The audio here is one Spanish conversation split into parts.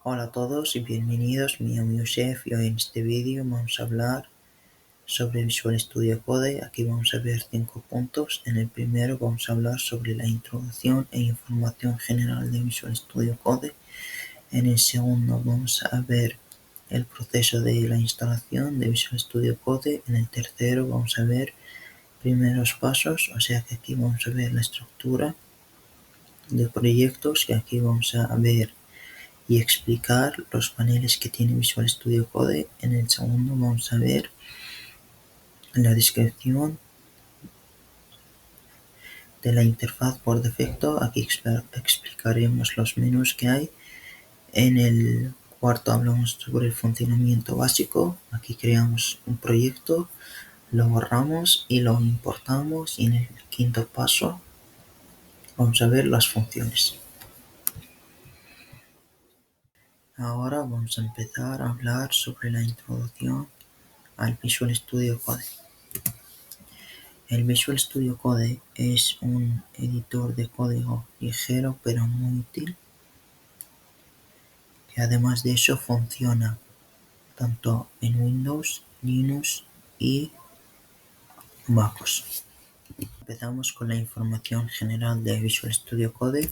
Hola a todos y bienvenidos, me llamo Youssef y hoy en este vídeo vamos a hablar sobre Visual Studio Code. Aquí vamos a ver 5 puntos. En el primero vamos a hablar sobre la introducción e información general de Visual Studio Code. En el segundo vamos a ver el proceso de la instalación de Visual Studio Code. En el tercero vamos a ver primeros pasos, o sea que aquí vamos a ver la estructura de proyectos y aquí vamos a ver y explicar los paneles que tiene Visual Studio Code. En el segundo vamos a ver la descripción de la interfaz por defecto. Aquí explicaremos los menús que hay. En el cuarto hablamos sobre el funcionamiento básico. Aquí creamos un proyecto, lo borramos y lo importamos. Y en el quinto paso vamos a ver las funciones. Ahora vamos a empezar a hablar sobre la introducción al Visual Studio Code. El Visual Studio Code es un editor de código ligero pero muy útil, que además de eso funciona tanto en Windows, Linux y MacOS. Empezamos con la información general de Visual Studio Code.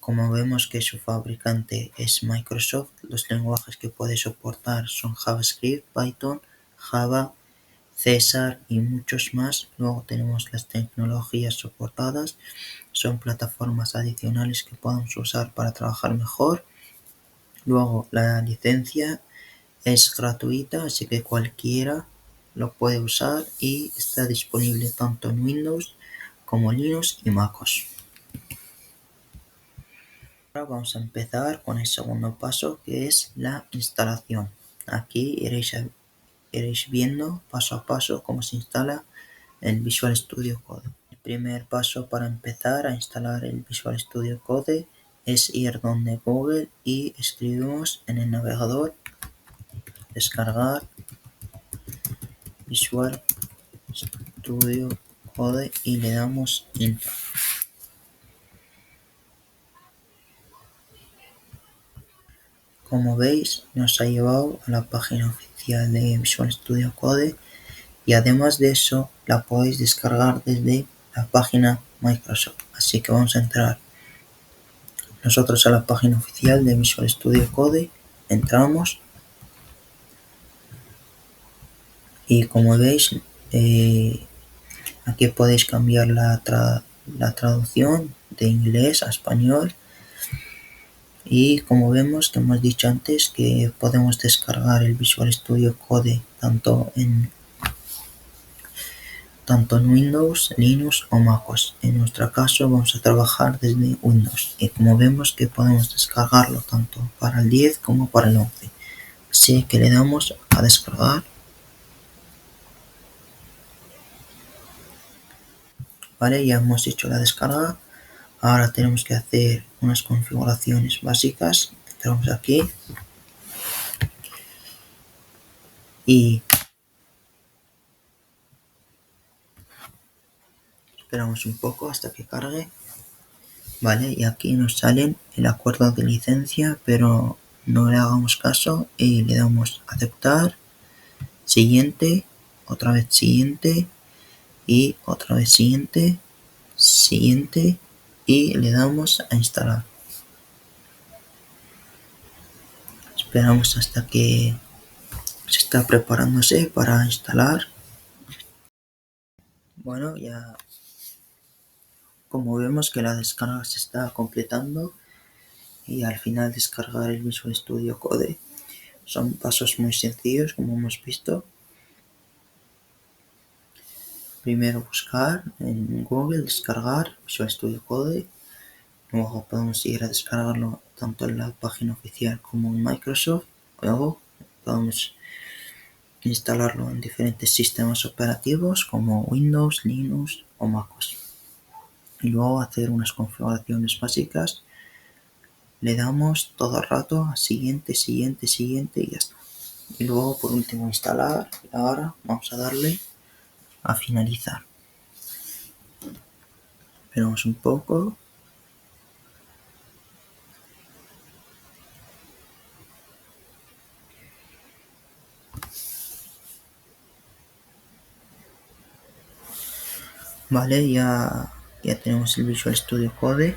Como vemos que su fabricante es Microsoft, los lenguajes que puede soportar son JavaScript, Python, Java, César y muchos más. Luego tenemos las tecnologías soportadas, son plataformas adicionales que podemos usar para trabajar mejor. Luego la licencia es gratuita, así que cualquiera lo puede usar y está disponible tanto en Windows como Linux y MacOS. Ahora vamos a empezar con el segundo paso, que es la instalación. Aquí iréis viendo paso a paso cómo se instala el Visual Studio Code. El primer paso para empezar a instalar el Visual Studio Code es ir donde Google y escribimos en el navegador descargar Visual Studio Code y le damos Enter. Como veis, nos ha llevado a la página oficial de Visual Studio Code y además de eso la podéis descargar desde la página Microsoft. Así que vamos a entrar nosotros a la página oficial de Visual Studio Code, entramos y como veis aquí podéis cambiar la traducción de inglés a español. Y como vemos que hemos dicho antes que podemos descargar el Visual Studio Code tanto en Windows, Linux o MacOS. En nuestro caso vamos a trabajar desde Windows y como vemos que podemos descargarlo tanto para el 10 como para el 11. Así que le damos a descargar. Vale, ya hemos hecho la descarga. Ahora tenemos que hacer unas configuraciones básicas. Entramos aquí y esperamos un poco hasta que cargue. Vale, y aquí nos salen el acuerdo de licencia, pero no le hagamos caso y le damos aceptar, siguiente, otra vez siguiente y otra vez siguiente, siguiente y le damos a instalar. Esperamos hasta que se está preparándose para instalar. Bueno, ya como vemos que la descarga se está completando y al final descargar el Visual Studio Code. Son pasos muy sencillos como hemos visto. Primero buscar en Google, descargar Visual Studio Code. Luego podemos ir a descargarlo tanto en la página oficial como en Microsoft. Luego podemos instalarlo en diferentes sistemas operativos como Windows, Linux o MacOS. Y luego hacer unas configuraciones básicas. Le damos todo el rato a siguiente, siguiente, siguiente y ya está. Y luego por último instalar. Y ahora vamos a darle a finalizar. Esperamos un poco. Vale, ya tenemos el Visual Studio Code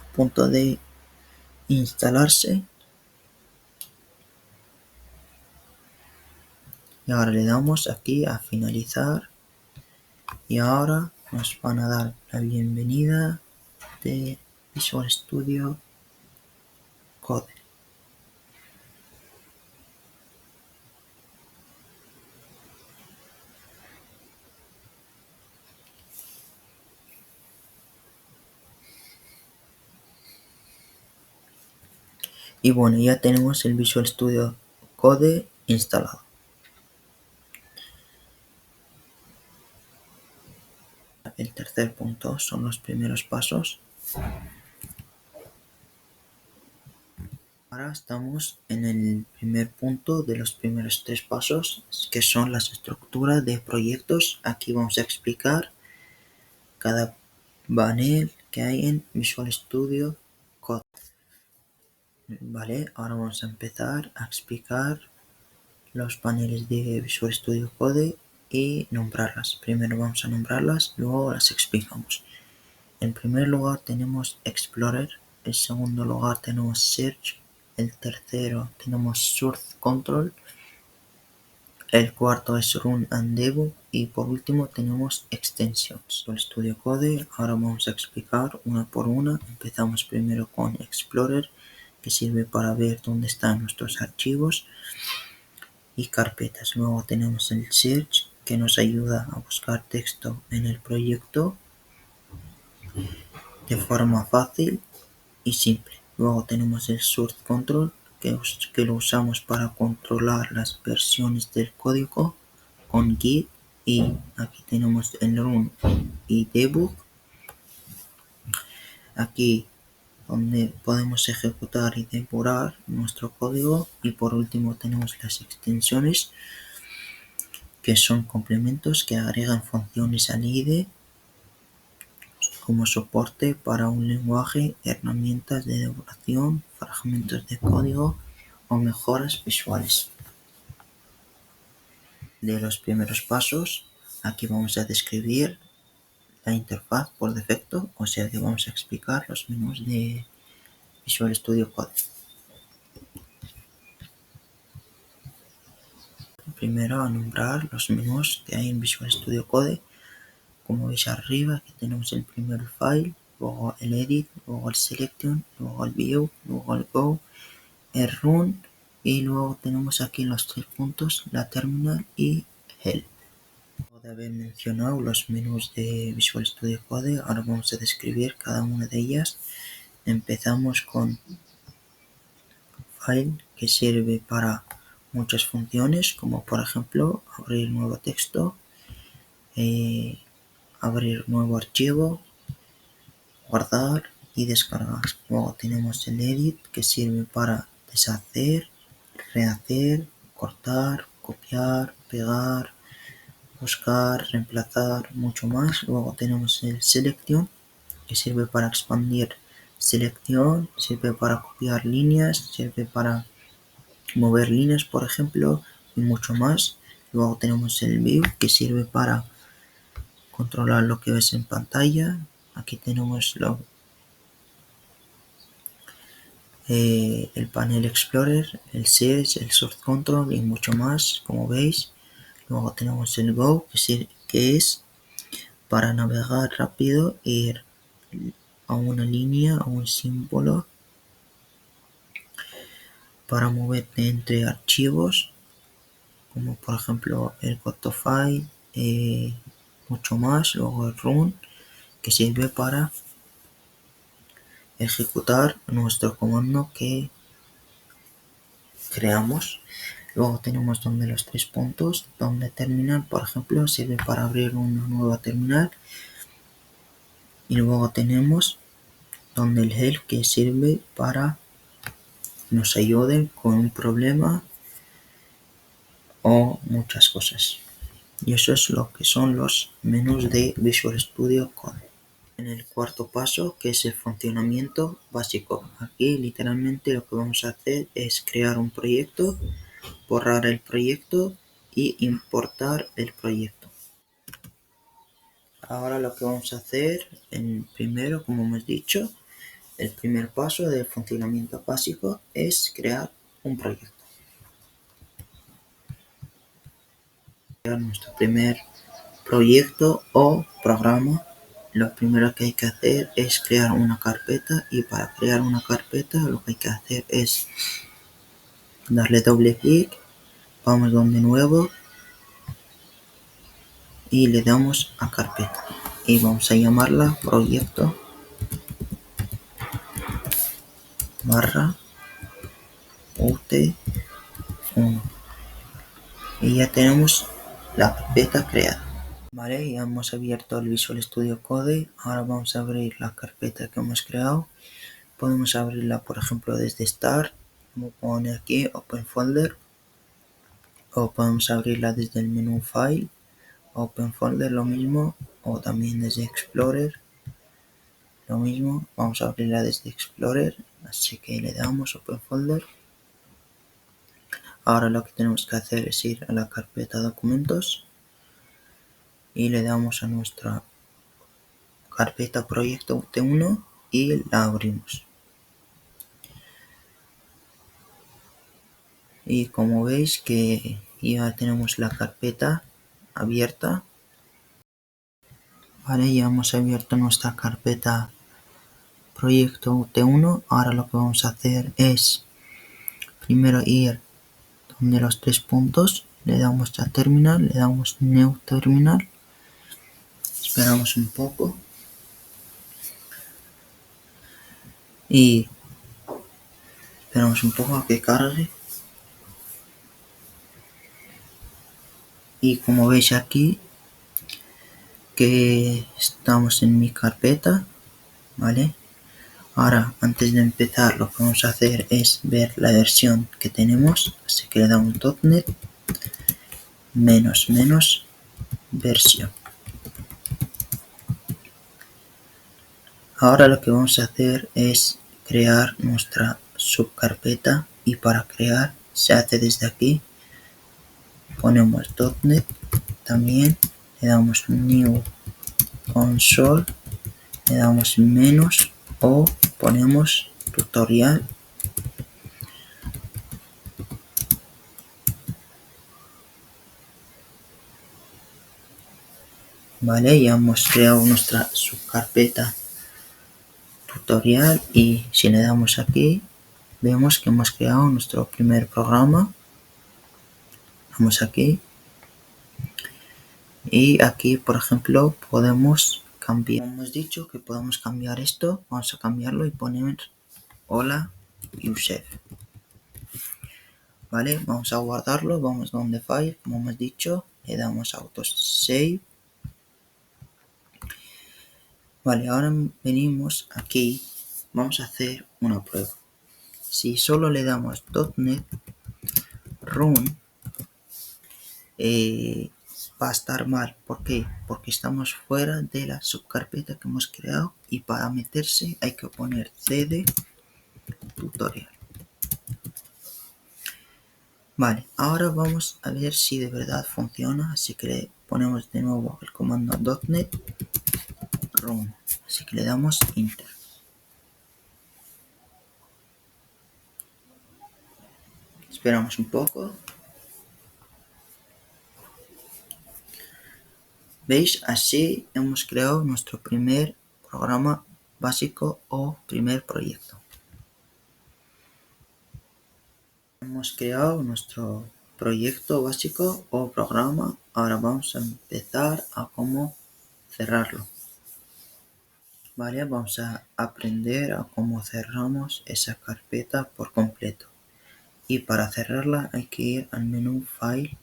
a punto de instalarse. Y ahora le damos aquí a finalizar. Y ahora nos van a dar la bienvenida de Visual Studio Code. Y bueno, ya tenemos el Visual Studio Code instalado. El tercer punto son los primeros pasos. Ahora estamos en el primer punto de los primeros 3 pasos, que son las estructuras de proyectos. Aquí vamos a explicar cada panel que hay en Visual Studio Code. Vale, ahora vamos a empezar a explicar los paneles de Visual Studio Code y nombrarlas. Primero vamos a nombrarlas, luego las explicamos. En primer lugar tenemos Explorer, en segundo lugar tenemos Search, el tercero tenemos Source Control, el cuarto es Run and Debug y por último tenemos Extensions. El Studio Code, ahora vamos a explicar una por una. Empezamos primero con Explorer, que sirve para ver dónde están nuestros archivos y carpetas. Luego tenemos el Search, que nos ayuda a buscar texto en el proyecto de forma fácil y simple. Luego tenemos el Source Control, que lo usamos para controlar las versiones del código con Git, y aquí tenemos el Run y Debug, aquí donde podemos ejecutar y depurar nuestro código. Y por último tenemos las extensiones, que son complementos que agregan funciones al IDE como soporte para un lenguaje, herramientas de depuración, fragmentos de código o mejoras visuales. De los primeros pasos, aquí vamos a describir la interfaz por defecto, o sea que vamos a explicar los menús de Visual Studio Code. Primero a nombrar los menús que hay en Visual Studio Code. Como veis arriba, aquí tenemos el primer file, luego el edit, luego el selection, luego el view, luego el go, el run, y luego tenemos aquí los 3 puntos, la terminal y help. Luego de haber mencionado los menús de Visual Studio Code, ahora vamos a describir cada una de ellas. Empezamos con file, que sirve para muchas funciones, como por ejemplo abrir nuevo texto, abrir nuevo archivo, guardar y descargar. Luego tenemos el edit, que sirve para deshacer, rehacer, cortar, copiar, pegar, buscar, reemplazar, mucho más. Luego tenemos el selection, que sirve para expandir selección, sirve para copiar líneas, sirve para mover líneas, por ejemplo, y mucho más. Luego tenemos el view, que sirve para controlar lo que ves en pantalla. Aquí tenemos el panel Explorer, el Search, el Source Control y mucho más, como veis. Luego tenemos el Go, que es para navegar rápido, ir a una línea, a un símbolo, para moverte entre archivos, como por ejemplo el GoToFile, mucho más. Luego el Run, que sirve para ejecutar nuestro comando que creamos. Luego tenemos donde los 3 puntos, donde terminal, por ejemplo, sirve para abrir una nueva terminal. Y luego tenemos donde el help, que sirve para que nos ayuden con un problema o muchas cosas. Y eso es lo que son los menús de Visual Studio Code. En el cuarto paso, que es el funcionamiento básico, aquí literalmente lo que vamos a hacer es crear un proyecto, borrar el proyecto y importar el proyecto. Ahora lo que vamos a hacer, primero, como hemos dicho, el primer paso del funcionamiento básico es crear un proyecto. Crear nuestro primer proyecto o programa. Lo primero que hay que hacer es crear una carpeta, y para crear una carpeta lo que hay que hacer es darle doble clic, vamos donde nuevo y le damos a carpeta y vamos a llamarla proyecto barra ut1 y ya tenemos la carpeta creada. Vale, ya hemos abierto el Visual Studio Code. Ahora vamos a abrir la carpeta que hemos creado. Podemos abrirla, por ejemplo, desde Start, como pone aquí, Open Folder, o podemos abrirla desde el menú File, Open Folder, lo mismo, o también desde Explorer, lo mismo. Vamos a abrirla desde Explorer, así que le damos Open Folder. Ahora lo que tenemos que hacer es ir a la carpeta Documentos y le damos a nuestra carpeta Proyecto T1 y la abrimos. Y como veis que ya tenemos la carpeta abierta. Vale, ya hemos abierto nuestra carpeta Proyecto T1. Ahora lo que vamos a hacer es primero ir donde los tres puntos, le damos a Terminal, le damos New Terminal, esperamos un poco y esperamos un poco a que cargue. Y como veis aquí que estamos en mi carpeta, ¿vale? Ahora, antes de empezar, lo que vamos a hacer es ver la versión que tenemos, así que le damos .NET --versión. Ahora lo que vamos a hacer es crear nuestra subcarpeta, y para crear se hace desde aquí, ponemos .NET, también le damos New Console, le damos menos o ponemos tutorial. Vale, ya hemos creado nuestra subcarpeta tutorial y si le damos aquí vemos que hemos creado nuestro primer programa. Vamos aquí y aquí, por ejemplo, podemos cambiar. Como hemos dicho que podemos cambiar esto, vamos a cambiarlo y poner hola Yusef. Vale, vamos a guardarlo, vamos donde File, como hemos dicho, le damos Autosave. Vale, ahora venimos aquí, vamos a hacer una prueba. Si solo le damos .NET Run, va a estar mal. ¿Por qué? Porque estamos fuera de la subcarpeta que hemos creado y para meterse hay que poner cd tutorial. Vale, ahora vamos a ver si de verdad funciona, así que le ponemos de nuevo el comando .NET Run, así que le damos Enter. Esperamos un poco. ¿Veis? Así hemos creado nuestro primer programa básico o primer proyecto. Hemos creado nuestro proyecto básico o programa. Ahora vamos a empezar a cómo cerrarlo. Vale, vamos a aprender a cómo cerramos esa carpeta por completo. Y para cerrarla hay que ir al menú File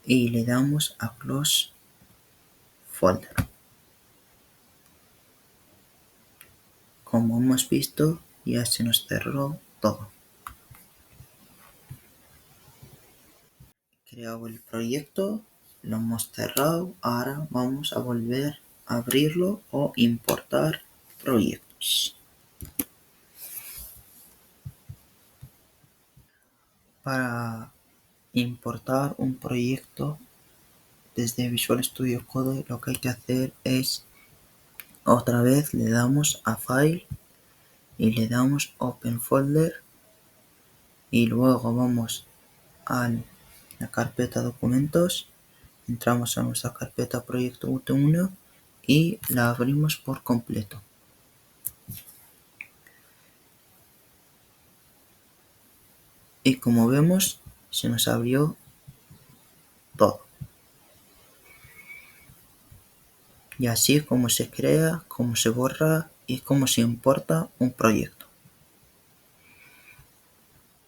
y le damos a Close Folder. Como hemos visto, ya se nos cerró todo. Creado el proyecto, lo hemos cerrado. Ahora vamos a volver a abrirlo o importar proyectos. Para importar un proyecto desde Visual Studio Code lo que hay que hacer es otra vez le damos a File y le damos Open Folder y luego vamos a la carpeta Documentos, entramos a nuestra carpeta Proyecto UT1 y la abrimos por completo. Y como vemos, se nos abrió todo. Y así es como se crea, cómo se borra y cómo se importa un proyecto.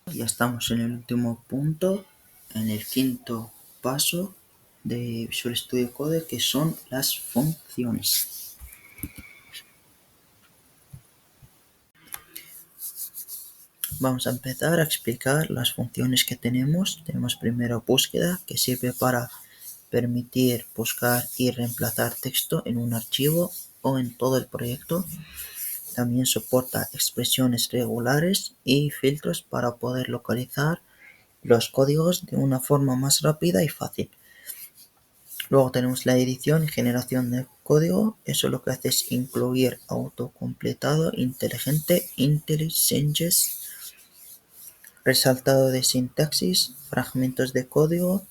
Ya estamos en el último punto, en el quinto paso de Visual Studio Code, que son las funciones. Vamos a empezar a explicar las funciones que tenemos. Tenemos primero búsqueda, que sirve para permitir buscar y reemplazar texto en un archivo o en todo el proyecto. También soporta expresiones regulares y filtros para poder localizar los códigos de una forma más rápida y fácil. Luego tenemos la edición y generación de código. Eso lo que hace es incluir autocompletado inteligente, IntelliSense, resaltado de sintaxis, fragmentos de código,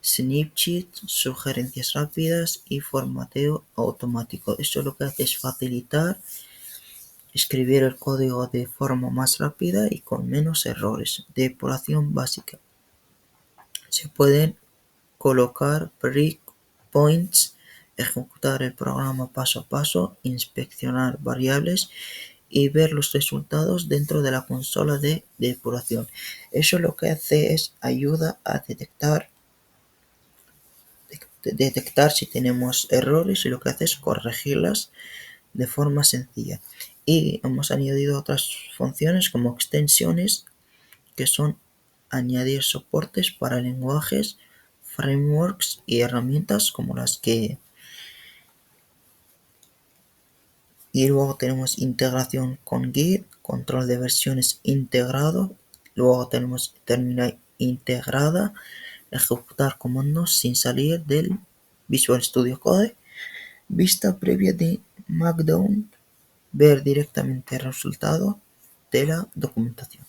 snippets, sugerencias rápidas y formateo automático. Eso lo que hace es facilitar escribir el código de forma más rápida y con menos errores. Depuración básica. Se pueden colocar breakpoints, ejecutar el programa paso a paso, inspeccionar variables y ver los resultados dentro de la consola de depuración. Eso lo que hace es ayuda a detectar si tenemos errores y lo que hace es corregirlas de forma sencilla. Y hemos añadido otras funciones como extensiones, que son añadir soportes para lenguajes, frameworks y herramientas como las que... Y luego tenemos integración con Git, control de versiones integrado. Luego tenemos terminal integrada, ejecutar comandos sin salir del Visual Studio Code, vista previa de Markdown, ver directamente el resultado de la documentación.